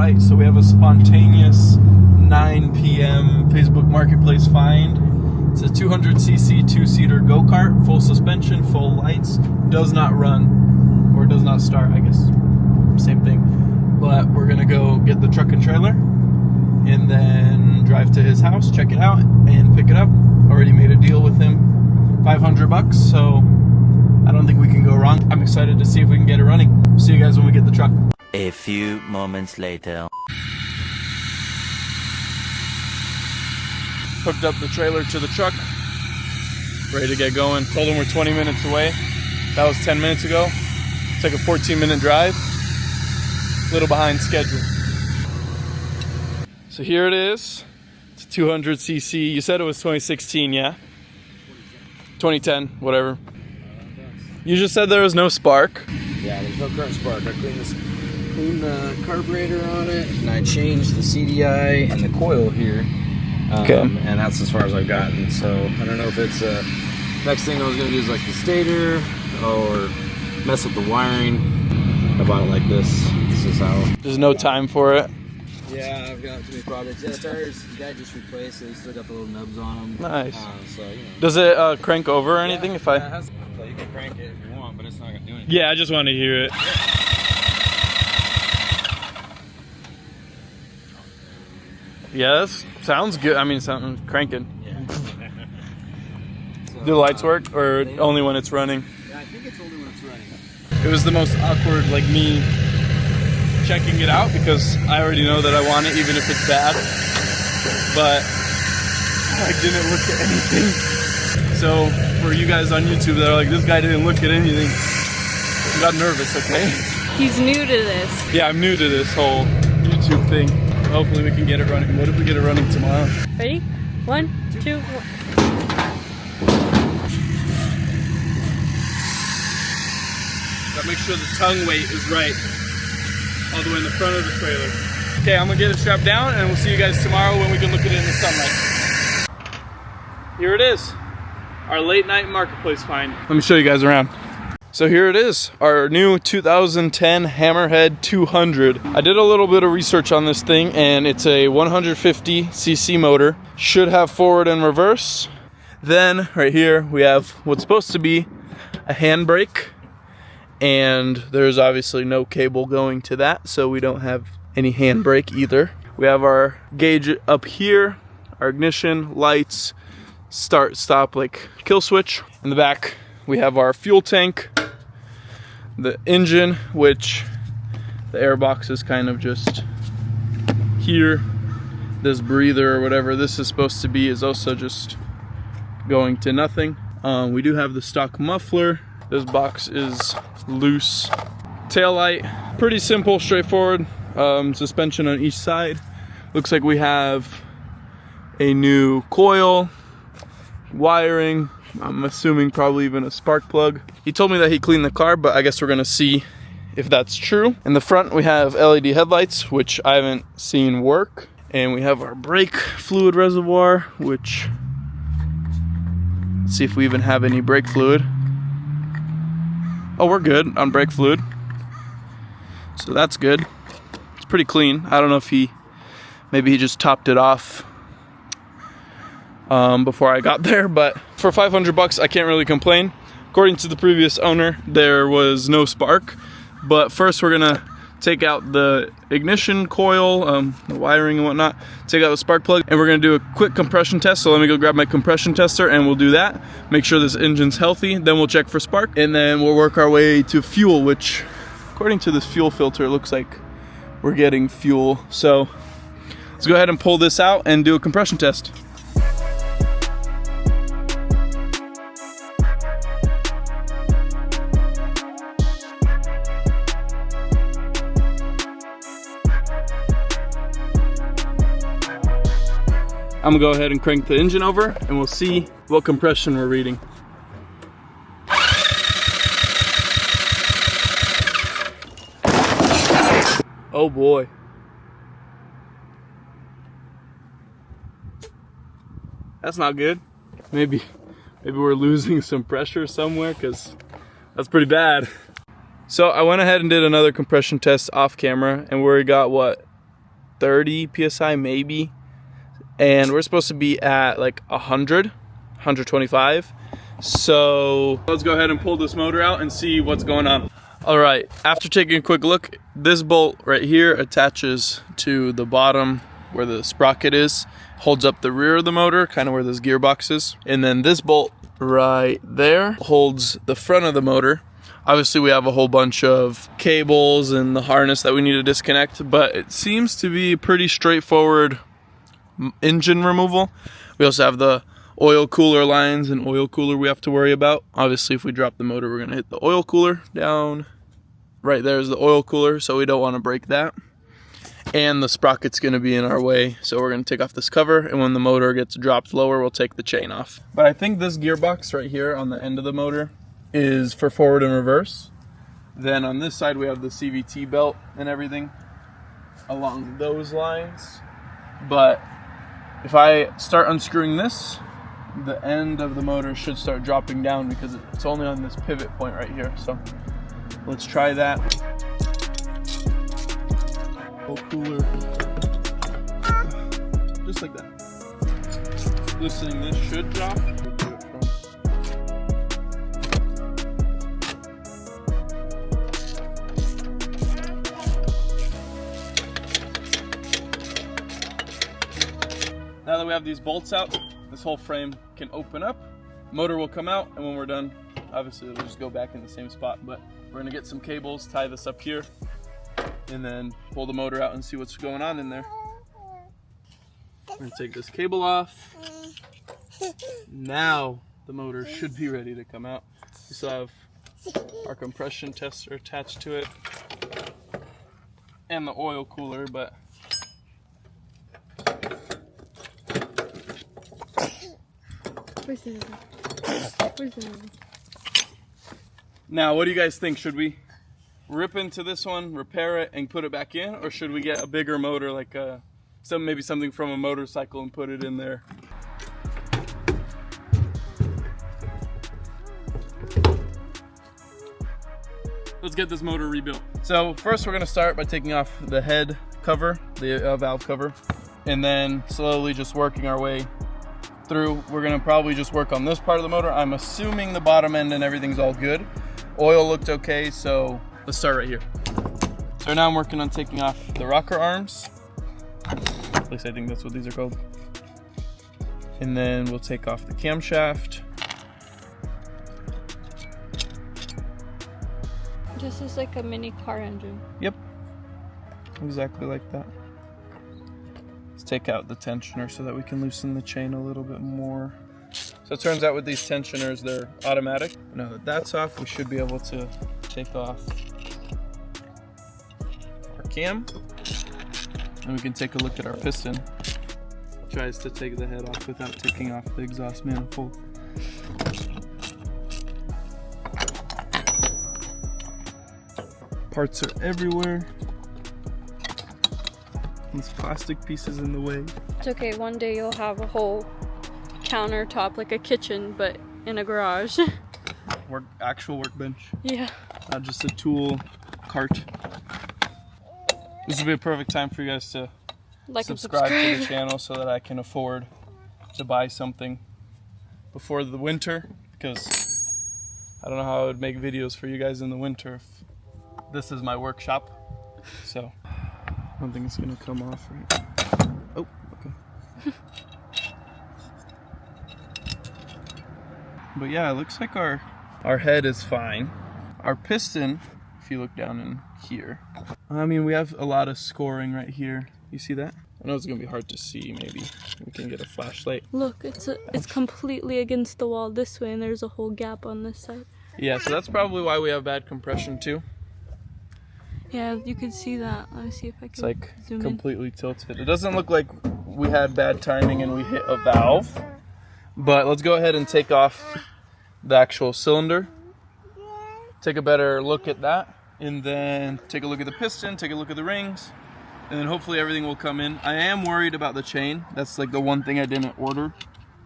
right, so we have a spontaneous 9 p.m. Facebook Marketplace find. It's a 200cc two-seater go-kart, full suspension, full lights, does not run, or does not start, I guess, same thing. But we're gonna go get the truck and trailer, and then drive to his house, check it out, and pick it up. Already made a deal with him, 500 bucks, so I don't think we can go wrong. I'm excited to see if we can get it running. See you guys when we get the truck. A few moments later. Hooked up the trailer to the truck, ready to get going. Told him we're 20 minutes away. That was 10 minutes ago. It's like a 14-minute drive. A little behind schedule. So here it is. It's a 200cc. You said it was 2016, yeah? 2010, whatever. You just said there was no spark. Yeah, there's no current spark. I cleaned the carburetor on it, and I changed the CDI and the coil here. Okay. And that's as far as I've gotten. So I don't know if it's next thing I was gonna do is like the stator or mess up the wiring. I bought it like this. This is how. There's no time for it. Yeah, I've got too many projects. Yeah, the tires, the guy just replaced it. They still got the little nubs on them. Nice. So, you know. Does it crank over or anything? If I. Yeah, it has, so you can crank it if you want, but it's not gonna do anything. Yeah, I just want to hear it. Yeah, that sounds good. I mean, something cranking. Yeah. Do the lights work, or only when it's running? Yeah, I think it's only when it's running. It was the most awkward, like me checking it out, because I already know that I want it, even if it's bad. But I didn't look at anything. So for you guys on YouTube that are like, this guy didn't look at anything, I got nervous. Okay. He's new to this. Yeah, I'm new to this whole YouTube thing. Hopefully we can get it running. What if we get it running tomorrow? Ready? 1, 2, 1. Gotta make sure the tongue weight is right. All the way in the front of the trailer. Okay, I'm gonna get it strapped down, and we'll see you guys tomorrow when we can look at it in the sunlight. Here it is. Our late night marketplace find. Let me show you guys around. So here it is, our new 2010 Hammerhead 200. I did a little bit of research on this thing, and it's a 150cc motor. Should have forward and reverse. Then right here we have what's supposed to be a handbrake, and there's obviously no cable going to that, so we don't have any handbrake either. We have our gauge up here, our ignition, lights, start, stop, like kill switch. In the back we have our fuel tank, the engine, which the air box is kind of just here. This breather or whatever this is supposed to be is also just going to nothing. We do have the stock muffler. This box is loose. Taillight, pretty simple, straightforward. Suspension on each side. Looks like we have a new coil, wiring, I'm assuming probably even a spark plug. He told me that he cleaned the car, but I guess we're gonna see if that's true. In the front we have LED headlights, which I haven't seen work. And we have our brake fluid reservoir, which, let's see if we even have any brake fluid. Oh, we're good on brake fluid. So that's good. It's pretty clean. I don't know if maybe he just topped it off before I got there, but for 500 bucks, I can't really complain. According to the previous owner, there was no spark, but first we're gonna take out the ignition coil, the wiring and whatnot, take out the spark plug, and we're gonna do a quick compression test. So let me go grab my compression tester and we'll do that. Make sure this engine's healthy, then we'll check for spark, and then we'll work our way to fuel, which according to this fuel filter, it looks like we're getting fuel. So let's go ahead and pull this out and do a compression test. I'm gonna go ahead and crank the engine over and we'll see what compression we're reading. Oh boy. That's not good. Maybe we're losing some pressure somewhere, because that's pretty bad. So I went ahead and did another compression test off camera, and we got what, 130 psi maybe, and we're supposed to be at like 125. So let's go ahead and pull this motor out and see what's going on. All right, after taking a quick look, this bolt right here attaches to the bottom where the sprocket is, holds up the rear of the motor, kind of where this gearbox is. And then this bolt right there holds the front of the motor. Obviously we have a whole bunch of cables and the harness that we need to disconnect, but it seems to be pretty straightforward engine removal. We also have the oil cooler lines and oil cooler we have to worry about. Obviously if we drop the motor, we're gonna hit the oil cooler down. Right there is the oil cooler, so we don't want to break that. And the sprocket's gonna be in our way, so we're gonna take off this cover, and when the motor gets dropped lower, we'll take the chain off. But I think this gearbox right here on the end of the motor is for forward and reverse. Then on this side we have the CVT belt and everything along those lines. But if I start unscrewing this, the end of the motor should start dropping down because it's only on this pivot point right here. So let's try that. Oh, cooler. Just like that. Loosening this should drop. Now that we have these bolts out, this whole frame can open up, motor will come out, and when we're done, obviously it'll just go back in the same spot. But we're gonna get some cables, tie this up here, and then pull the motor out and see what's going on in there. We're gonna take this cable off. Now the motor should be ready to come out. We still have our compression tester attached to it and the oil cooler, but Where's the now, what do you guys think? Should we rip into this one, repair it, and put it back in, or should we get a bigger motor, like maybe something from a motorcycle, and put it in there? Let's get this motor rebuilt. So first, we're gonna start by taking off the head cover, the valve cover, and then slowly just working our way through. We're gonna probably just work on this part of the motor. I'm assuming the bottom end and everything's all good. Oil looked okay, so let's start right here. So now I'm working on taking off the rocker arms. At least I think that's what these are called. And then we'll take off the camshaft. This is like a mini car engine. Yep, exactly like that. Let's take out the tensioner so that we can loosen the chain a little bit more. So it turns out with these tensioners, they're automatic. Now that that's off, we should be able to take off our cam. And we can take a look at our piston. Tries to take the head off without taking off the exhaust manifold. Parts are everywhere. These plastic pieces in the way. It's okay, one day you'll have a whole countertop, like a kitchen, but in a garage. Actual workbench. Yeah. Not just a tool cart. This would be a perfect time for you guys to Like subscribe and subscribe to the channel so that I can afford to buy something before the winter, because I don't know how I would make videos for you guys in the winter if this is my workshop. So I don't think it's gonna come off right. Oh, okay. But yeah, it looks like our head is fine. Our piston, if you look down in here, I mean, we have a lot of scoring right here. You see that? I know it's gonna be hard to see. Maybe we can get a flashlight. Look, it's completely against the wall this way, and there's a whole gap on this side. Yeah, so that's probably why we have bad compression too. Yeah, you can see that. Let me see if I can It's like zoom completely tilted. It doesn't look like we had bad timing and we hit a valve. But let's go ahead and take off the actual cylinder. Take a better look at that. And then take a look at the piston, take a look at the rings. And then hopefully everything will come in. I am worried about the chain. That's like the one thing I didn't order.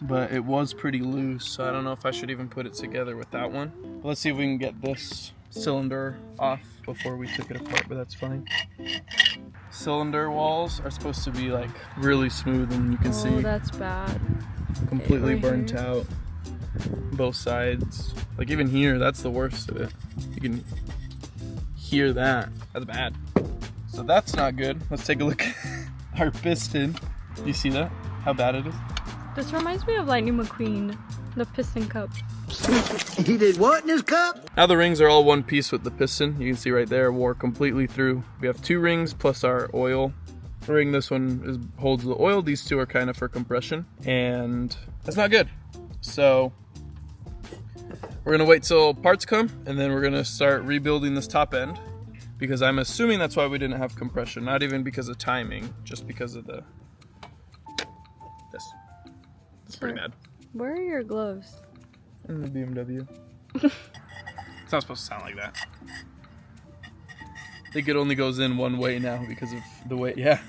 But it was pretty loose, so I don't know if I should even put it together with that one. But let's see if we can get this cylinder off before we took it apart, but that's fine. cylinder walls are supposed to be like really smooth, and you can see Oh, that's bad. completely right burnt here. out both sides. Like even here, that's the worst of it. You can hear that. That's bad. So that's not good. Let's take a look at our piston. You see that? How bad it is? This reminds me of Lightning McQueen, the piston cup. He did what in his cup? Now the rings are all one piece with the piston. You can see right there, wore completely through. We have 2 rings plus our oil ring. This one holds the oil. These 2 are kind of for compression, and that's not good. So we're gonna wait till parts come, and then we're gonna start rebuilding this top end, because I'm assuming that's why we didn't have compression. Not even because of timing, just because of this. It's pretty bad. Where are your gloves? In the BMW. It's not supposed to sound like that. I think it only goes in one way now because of the weight. Yeah.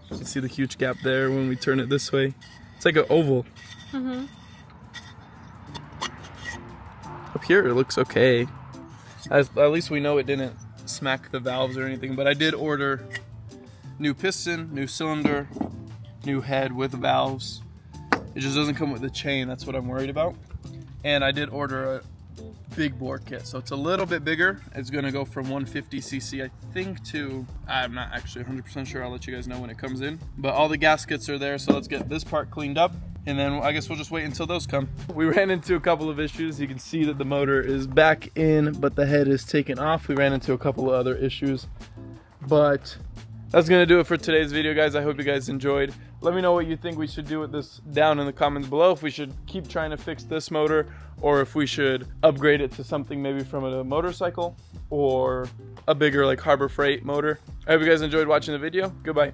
You can see the huge gap there when we turn it this way. It's like an oval. Mm-hmm. Up here it looks okay. At least we know it didn't smack the valves or anything, but I did order new piston, new cylinder, new head with valves. It just doesn't come with the chain. That's what I'm worried about. And I did order a big bore kit, so it's a little bit bigger. It's gonna go from 150cc, I think, to, I'm not actually 100% sure. I'll let you guys know when it comes in. But all the gaskets are there, so let's get this part cleaned up, and then I guess we'll just wait until those come. We ran into a couple of issues. You can see that the motor is back in, but the head is taken off. We ran into a couple of other issues, but that's gonna do it for today's video, guys. I hope you guys enjoyed. Let me know what you think we should do with this down in the comments below. If we should keep trying to fix this motor, or if we should upgrade it to something maybe from a motorcycle or a bigger like Harbor Freight motor. I hope you guys enjoyed watching the video. Goodbye.